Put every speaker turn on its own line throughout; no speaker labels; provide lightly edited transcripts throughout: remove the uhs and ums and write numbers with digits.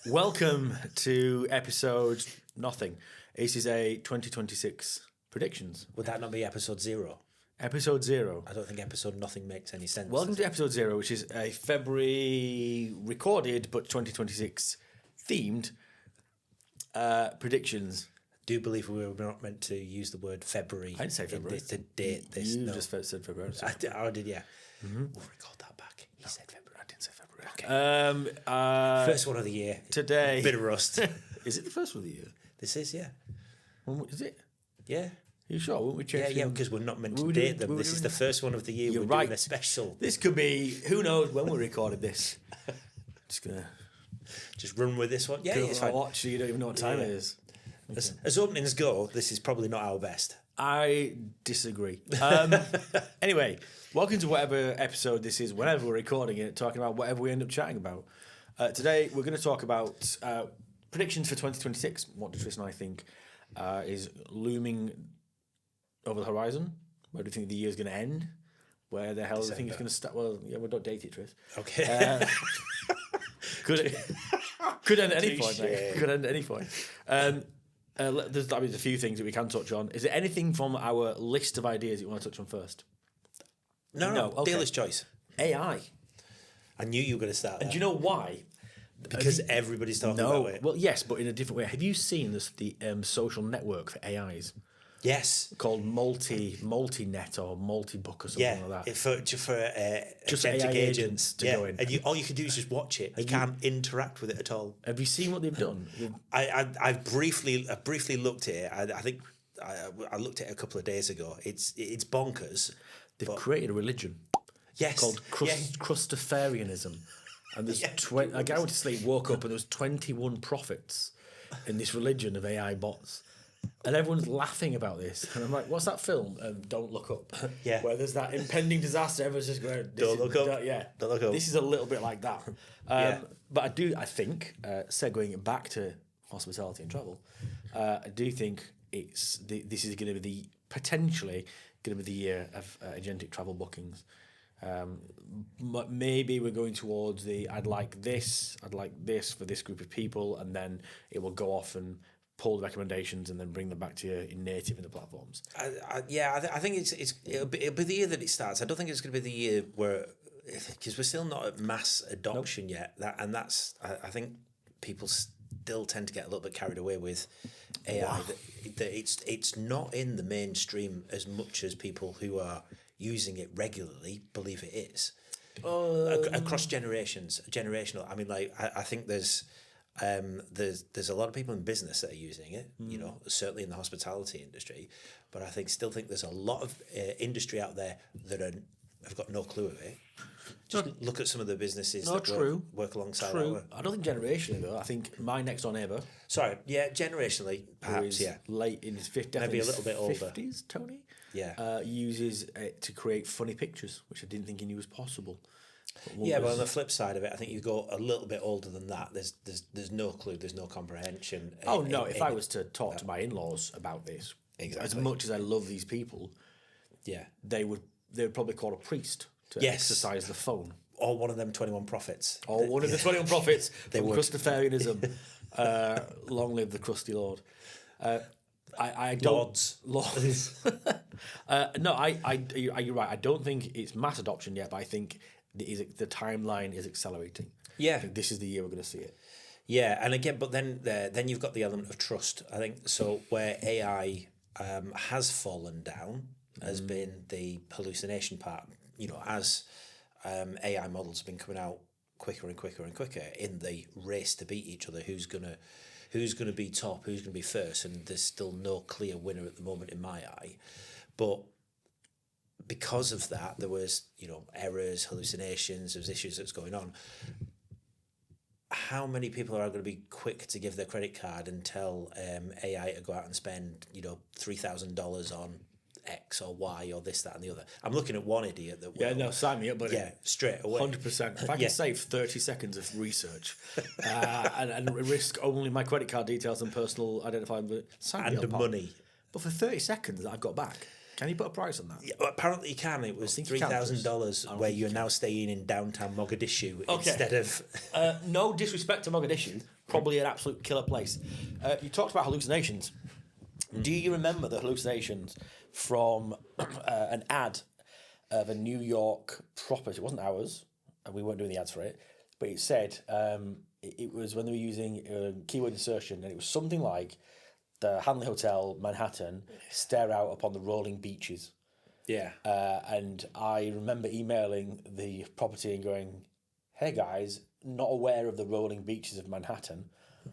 Welcome to episode nothing. This is a 2026 predictions.
Would that not be episode 0?
Episode 0.
I don't think episode nothing makes any sense.
Welcome to episode 0, which is a February recorded but 2026 themed predictions.
I do believe we were not meant to use the word February.
I didn't say February.
To date this.
You
no.
just said February.
I did, yeah. Mm-hmm. We'll record that back. He said February.
I didn't say February.
Okay. First one of the year.
Today.
Bit of rust.
Is it the first one of the year?
This is, yeah.
Is it?
Yeah.
Are you sure? Won't we change?
Yeah, because we're not meant to date them. This is the first one of the year.
You're
we're
right.
doing a special.
This could be, who knows when we recorded this. Just going to...
Just run with this one. Yeah, it's fine.
Watch, you don't even know what time it is.
Okay. As openings go, this is probably not our best.
I disagree. Anyway, welcome to whatever episode this is, whenever we're recording it, talking about whatever we end up chatting about. Today, we're going to talk about predictions for 2026. What do Tris and I think is looming over the horizon? Where do you think the year's going to end? Where the hell do you think it's going to start? Well, yeah, we don't date it, Tris.
Okay.
Could end at any point, mate. Could end at any point. There's a few things that we can touch on. Is there anything from our list of ideas that you want to touch on first?
No.
Okay.
Dealer's choice.
AI.
I knew you were going to start
And
that.
do you know why?
Because everybody's talking about it.
Well, yes, but in a different way. Have you seen the social network for AIs?
Yes.
Called multi-net or multi-book or something like that.
For
Just
agentic
AI
agents
to go in.
And all you can do is just watch it. You can't interact with it at all.
Have you seen what they've done?
I briefly looked at it. I think I looked at it a couple of days ago. It's bonkers.
They've created a religion.
Yes.
Called Crustafarianism. And there's a guy went to sleep, woke up, and there was 21 prophets in this religion of AI bots. And everyone's laughing about this. And I'm like, what's that film? Don't Look Up.
Yeah.
Where there's that impending disaster. Everyone's just going,
Don't look up. Don't look up.
This is a little bit like that. But I think, segueing back to hospitality and travel, I do think this is going to be potentially going to be the year of agentic travel bookings. Maybe we're going towards I'd like this for this group of people, and then it will go off and pull the recommendations and then bring them back to you in native in the platforms.
I think it'll be the year that it starts. I don't think it's going to be the year where, because we're still not at mass adoption yet. I think people still tend to get a little bit carried away with AI. Wow. That it's not in the mainstream as much as people who are using it regularly believe it is. Across generational. I mean, like I think there's a lot of people in business that are using it, you know, certainly in the hospitality industry, but I still think there's a lot of industry out there that have got no clue of it. Just look at some of the businesses that work alongside.
True. I don't think generationally though. I think my next door neighbour.
Sorry, yeah, generationally, perhaps, yeah.
Late in his 50s,
maybe a little bit older.
50s, Tony.
Yeah.
Uses it to create funny pictures, which I didn't think he knew was possible.
But on the flip side of it, I think you go a little bit older than that. There's no clue, there's no comprehension.
If I was to talk to my in-laws about this, as much as I love these people, they would probably call a priest to exercise the phone.
Or one of them 21 prophets.
Or one of the 21 prophets from Crustafarianism. Long live the crusty lord. I don't. Lords. You're right. I don't think it's mass adoption yet, but I think the timeline is accelerating.
Yeah.
I think this is the year we're going to see it.
Yeah, and again, but then you've got the element of trust. I think so. Where AI has fallen down has been the hallucination part. You know, as AI models have been coming out quicker and quicker and quicker in the race to beat each other, who's gonna be top, who's gonna be first, and there's still no clear winner at the moment in my eye. But because of that, there was, you know, errors, hallucinations, there was issues that's going on. How many people are going to be quick to give their credit card and tell AI to go out and spend, you know, $3,000 on X or Y or this, that, and the other? I'm looking at one idiot that will.
Yeah, no, sign me up, buddy.
Yeah, straight away.
100%. If I can save 30 seconds of research and risk only my credit card details and personal identifiable, sign me up.
And money.
But for 30 seconds that I've got back, can you put a price on that?
Yeah, well, apparently you can. It was $3,000 where you're now staying in downtown Mogadishu instead of...
no disrespect to Mogadishu. probably an absolute killer place. You talked about hallucinations. Do you remember the hallucinations from an ad of a New York property? It wasn't ours, and we weren't doing the ads for it, but it said it was when they were using keyword insertion, and it was something like the Hanley Hotel, Manhattan, stare out upon the rolling beaches.
Yeah.
And I remember emailing the property and going, hey guys, not aware of the rolling beaches of Manhattan,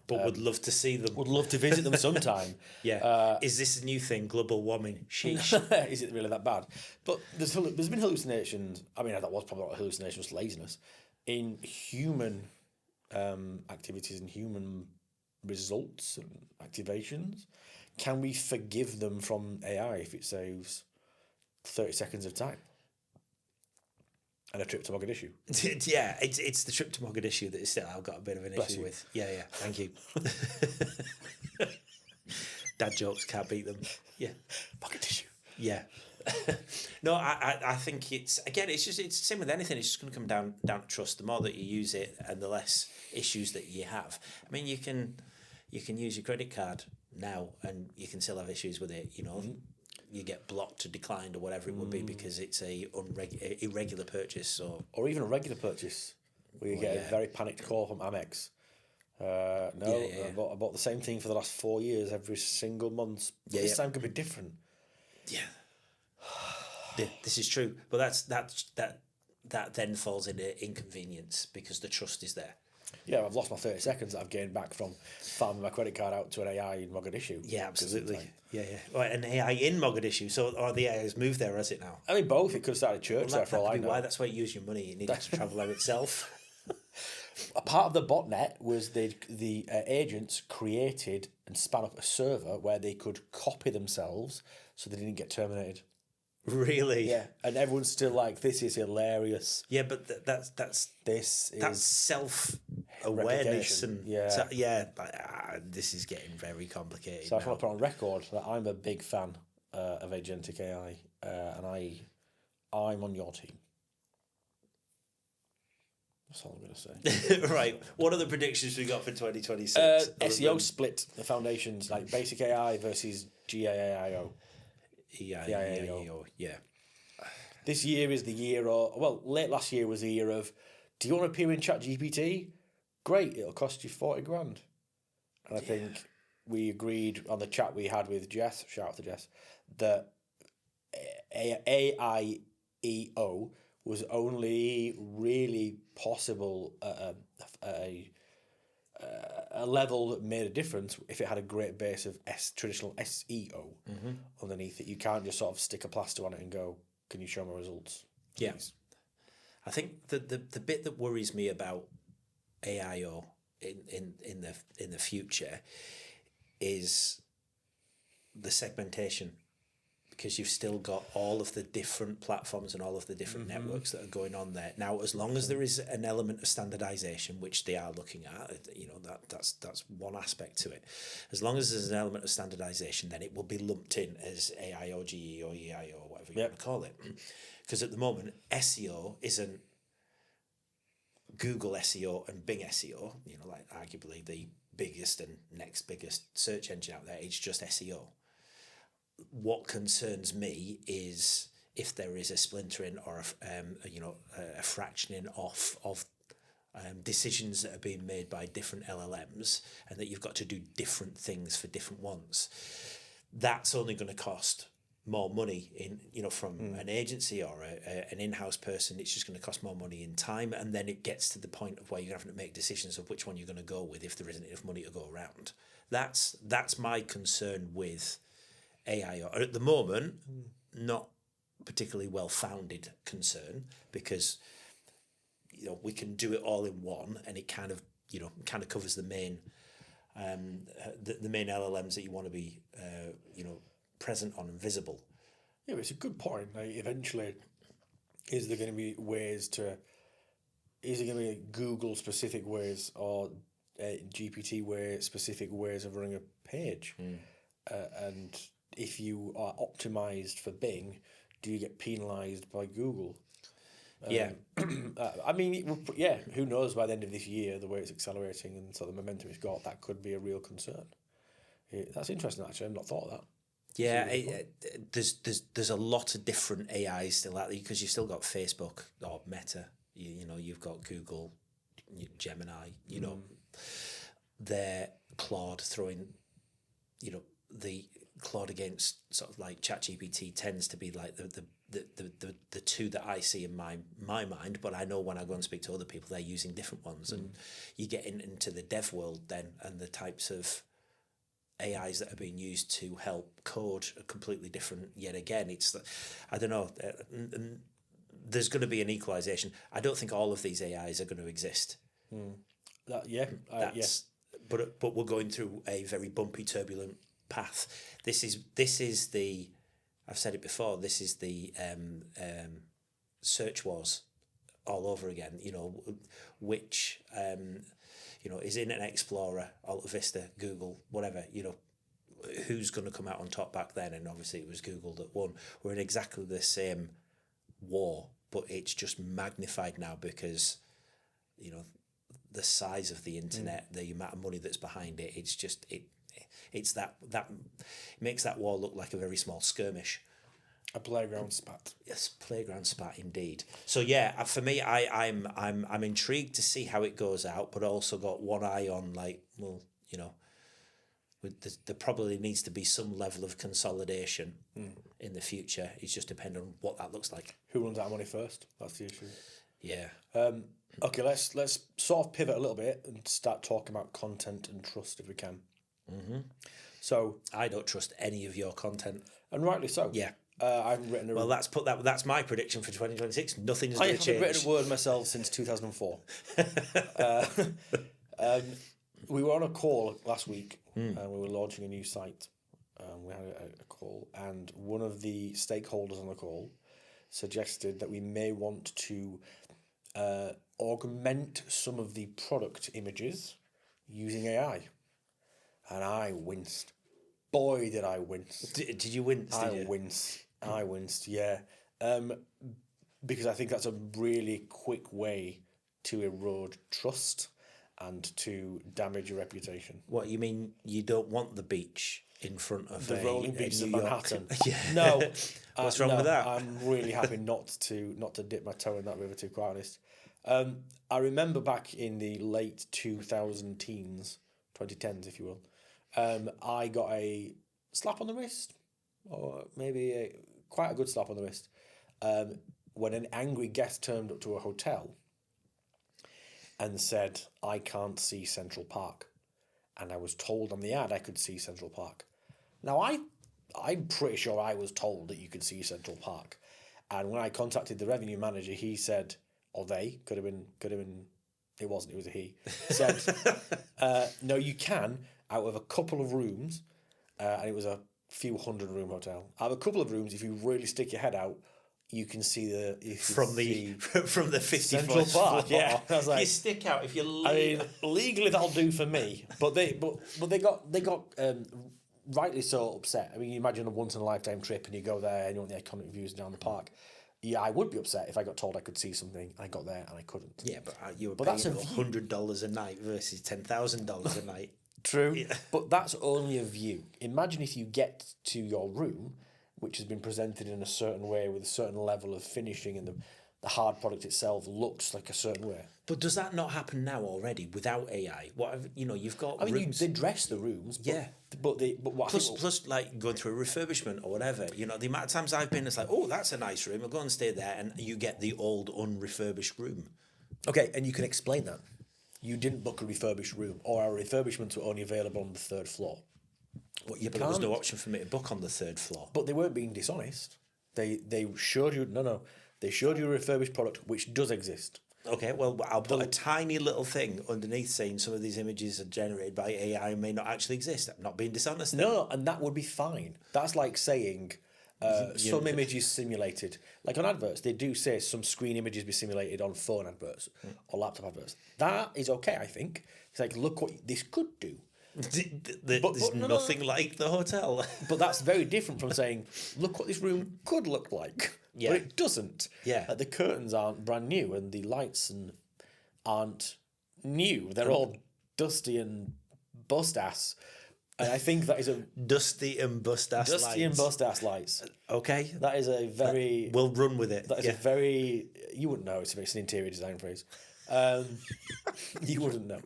but would love to see them.
would love to visit them sometime.
Yeah. Is this a new thing, global warming? Sheesh.
Is it really that bad? But there's been hallucinations. I mean, that was probably not a hallucination, just laziness in human activities and human results and activations. Can we forgive them from AI if it saves 30 seconds of time and a trip to Mogadishu?
Yeah, it's the trip to Mogadishu that is still I've got a bit of an issue with. Yeah, thank you. Dad jokes, can't beat them. Yeah.
Mogadishu.
Yeah. No, I think it's the same with anything. It's just going to come down to trust. The more that you use it and the less issues that you have. I mean, you can use your credit card now and you can still have issues with it, you know. Mm-hmm. You get blocked or declined or whatever it would be because it's a irregular purchase
or even a regular purchase where you get a very panicked call from Amex. I bought the same thing for the last 4 years every single month. This time could be different.
Yeah. Yeah, this is true, but that then falls into inconvenience because the trust is there.
Yeah, I've lost my 30 seconds that I've gained back from farming my credit card out to an AI in Mogadishu.
Yeah, absolutely. Well, an AI in Mogadishu, or the AI has moved there, has it now?
I mean, both. It could have started church there for all I know.
That's why you use your money. It needs to travel there itself.
A part of the botnet was the agents created and span up a server where they could copy themselves so they didn't get terminated.
Really?
Yeah, and everyone's still like, "This is hilarious."
Yeah, but that's self-awareness and this is getting very complicated.
So I just want to put on record that I'm a big fan of agentic AI, and I'm on your team. That's all I'm going to say.
Right. What are the predictions we got for 2026?
SEO split the foundations, like basic AI versus GAIO.
EIO, yeah.
This year is the year late last year was the year of, do you want to appear in ChatGPT? Great, it'll cost you 40 grand. And I think we agreed on the chat we had with Jess, shout out to Jess, that AIEO was only really possible at a level that made a difference if it had a great base of traditional SEO underneath it. You can't just sort of stick a plaster on it and go, can you show my results? Please?
Yeah. I think the bit that worries me about AIO in the future is the segmentation, because you've still got all of the different platforms and all of the different networks that are going on there. Now, as long as there is an element of standardization, which they are looking at, you know, that's one aspect to it. As long as there's an element of standardization, then it will be lumped in as AIO, GEO, EIO, or whatever you want to call it. Because at the moment, SEO isn't Google SEO and Bing SEO, you know, like arguably the biggest and next biggest search engine out there. It's just SEO. What concerns me is if there is a splintering or a fractioning off of decisions that are being made by different LLMs, and that you've got to do different things for different ones. That's only going to cost more money from an agency or an in-house person. It's just going to cost more money in time, and then it gets to the point of where you're having to make decisions of which one you're going to go with if there isn't enough money to go around. That's my concern with AI. At the moment, not particularly well-founded concern, because we can do it all in one, and it kind of covers the main the main LLMs that you want to be present on and visible.
Yeah, but it's a good point. Like, eventually, is there going to be Google specific ways or GPT specific ways of running a page? And if you are optimized for Bing, do you get penalized by Google? I mean, yeah, who knows by the end of this year, the way it's accelerating and sort of the momentum it's got, that could be a real concern. That's interesting, actually. I've not thought of that.
Yeah, there's a lot of different AIs still out there because you've still got Facebook or Meta. You know, you've got Google, Gemini. You know, their Claude throwing, the Claude against sort of like ChatGPT tends to be like the two that I see in my mind. But I know when I go and speak to other people, they're using different ones, and you get into the dev world then, and the types of AIs that are being used to help code are completely different. Yet again, I don't know. There's going to be an equalization. I don't think all of these AIs are going to exist.
But
we're going through a very bumpy, turbulent path. This is the. I've said it before. This is the search wars all over again. Which. Is in an Explorer, Alta Vista, Google, whatever, who's going to come out on top back then? And obviously it was Google that won. We're in exactly the same war, but it's just magnified now because, the size of the internet, the amount of money that's behind it, it's just, it's that makes that war look like a very small skirmish.
A playground spat.
Yes, playground spat indeed. So yeah, for me, I'm intrigued to see how it goes out, but also got one eye on there probably needs to be some level of consolidation in the future. It's just depending on what that looks like.
Who runs out of money first? That's the issue.
Yeah.
Okay, let's sort of pivot a little bit and start talking about content and trust if we can. So
I don't trust any of your content,
and rightly so.
Yeah.
I haven't written a...
Well, that's my prediction for 2026. Nothing's going to change.
I haven't written a word myself since 2004. We were on a call last week and we were launching a new site. We had a call, and one of the stakeholders on the call suggested that we may want to augment some of the product images using AI. And I winced. Boy, did I wince.
Did you wince?
I winced, yeah. Because I think that's a really quick way to erode trust and to damage your reputation.
What, you mean you don't want the beach in front of
the rolling beaches of Manhattan?
Yeah.
No.
What's wrong with that?
I'm really happy not to dip my toe in that river, to be quite honest. I remember back in the late 2010s, if you will, I got a slap on the wrist, or maybe quite a good slap on the wrist, when an angry guest turned up to a hotel and said, "I can't see Central Park." And I was told on the ad I could see Central Park. Now, I'm pretty sure I was told that you could see Central Park. And when I contacted the revenue manager, he said, or they, could have been, it wasn't, it was a he, said, no, you can, out of a couple of rooms, and it was a few 100-room hotel. Out of a couple of rooms, if you really stick your head out, you can see
from the 54th
Central Park. Yeah, I was like,
you stick out if you.
I mean, legally that'll do for me, but they got rightly so upset. I mean, you imagine a once in a lifetime trip and you go there and you want the iconic views down the park. Yeah, I would be upset if I got told I could see something. I got there and I couldn't.
Yeah, but you were paying $100 a night versus $10,000 a night.
True,
Yeah.
But that's only a view. Imagine if you get to your room, which has been presented in a certain way with a certain level of finishing, and the hard product itself looks like a certain way.
But does that not happen now already without AI? You've got.
I mean,
rooms.
they dress the rooms. But,
yeah,
but what
plus like going through a refurbishment or whatever. The amount of times I've been, it's like, oh, that's a nice room. I'll go and stay there, and you get the old unrefurbished room.
Okay, and you can explain that. You didn't book a refurbished room, or our refurbishments were only available on the third floor.
But there was no option for me to book on the third floor.
But they weren't being dishonest. They showed you They showed you a refurbished product which does exist.
Okay, well, I'll put a tiny little thing underneath saying some of these images are generated by AI and may not actually exist. I'm not being dishonest.
No, and that would be fine. That's like saying some images simulated. Like on adverts, they do say some screen images be simulated on phone adverts or laptop adverts. That is okay, I think. It's like, look what this could do.
There's nothing like the hotel.
But that's very different from saying, look what this room could look like.
Yeah.
But it doesn't.
Yeah.
Like the curtains aren't brand new and the lights aren't new. They're all dusty and bust ass. And I think that is a
Dusty and bust ass lights.
dusty and bust ass lights.
Okay.
That is a very
We'll run with it.
that is a very you wouldn't know, it's an interior design phrase. You wouldn't know.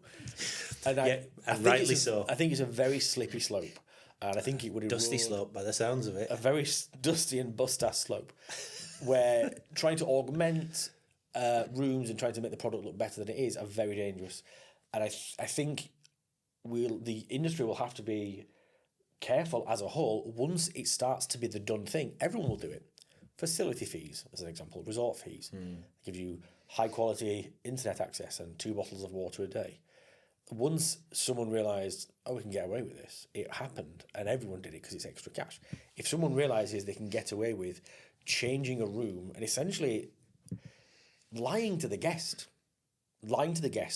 And I
and
think
rightly
it's
so.
I think it's a very slippy slope. And I think it would
Dusty
erode
slope by the sounds of it.
a very dusty and bust ass slope where trying to augment rooms and trying to make the product look better than it is are very dangerous. And I think the industry will have to be careful as a whole. Once it starts to be the done thing, everyone will do it. Facility fees, as an example, resort fees, give you high quality internet access and 2 bottles of water a day. Once someone realised, oh, we can get away with this, it happened, and everyone did it because it's extra cash. If someone realises they can get away with changing a room and essentially lying to the guest,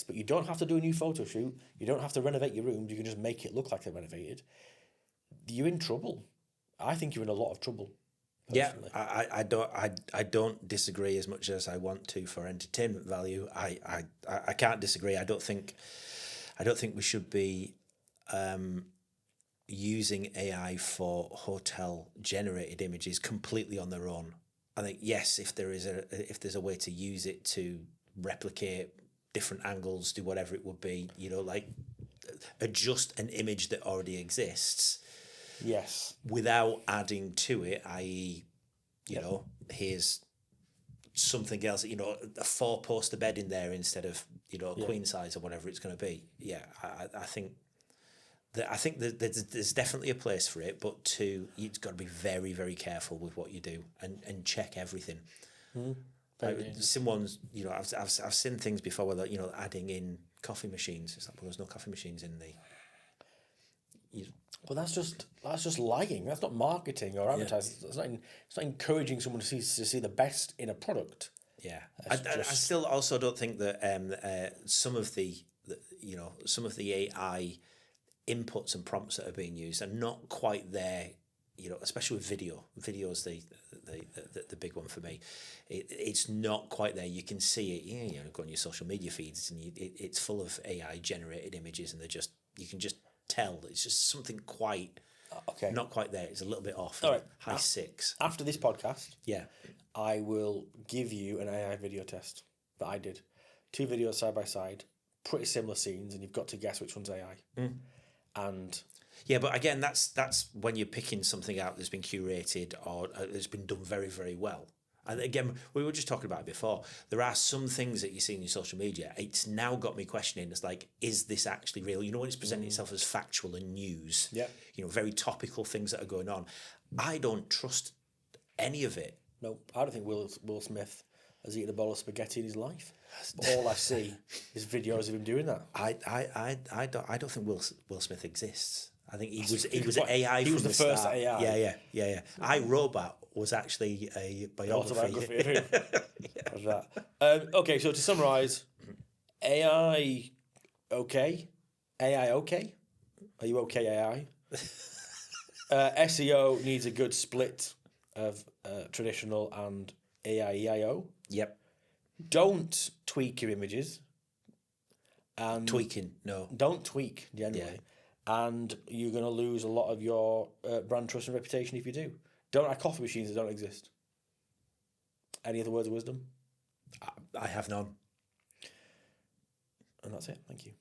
but you don't have to do a new photo shoot, you don't have to renovate your rooms, you can just make it look like they're renovated, you're in trouble. I think you're in a lot of trouble. Personally.
Yeah, I don't disagree as much as I want to for entertainment value. I can't disagree. I don't think we should be using AI for hotel generated images completely on their own. I think yes, if there's a way to use it to replicate different angles, do whatever it would be, like adjust an image that already exists.
Yes.
Without adding to it, i.e., here's something else, a 4-poster bed in there instead of, queen size or whatever it's going to be. Yeah, I think that there's definitely a place for it, but you've got to be very, very careful with what you do and check everything. Someone's, I've seen things before where adding in coffee machines. It's like, well, there's no coffee machines in the.
Well, that's just lying. That's not marketing or advertising. It's not encouraging someone to see the best in a product.
Yeah, I still also don't think that some of the AI inputs and prompts that are being used are not quite there. Especially with video. Video's the big one for me. It's not quite there. You can see it. Go on your social media feeds and it's full of AI generated images, and you can just tell it's just something not quite there. It's a little bit off.
All right.
High 6
After this podcast,
yeah,
I will give you an AI video test that I did. 2 videos side by side, pretty similar scenes, and you've got to guess which one's AI. And
yeah, but again, that's when you're picking something out that's been curated or it's been done very, very well. And again, we were just talking about it before. There are some things that you see in your social media. It's now got me questioning. It's like, is this actually real? When it's presenting itself as factual and news.
Yeah.
Very topical things that are going on. I don't trust any of it.
no, I don't think Will Smith has eaten a bowl of spaghetti in his life. But all I see is videos of him doing that.
I don't think Will Smith exists. I think he was AI.
He was
from
the first
start.
AI.
Yeah. I, Robot was actually a biography.
Of him. Of that. Okay, so to summarise, AI okay? AI okay? Are you okay, AI? SEO needs a good split of traditional and AI EIO.
Yep.
Don't tweak your images. And
Tweaking, no.
Don't tweak, generally. And you're going to lose a lot of your brand trust and reputation if you do. Don't have coffee machines that don't exist. Any other words of wisdom?
I have none.
And that's it. Thank you.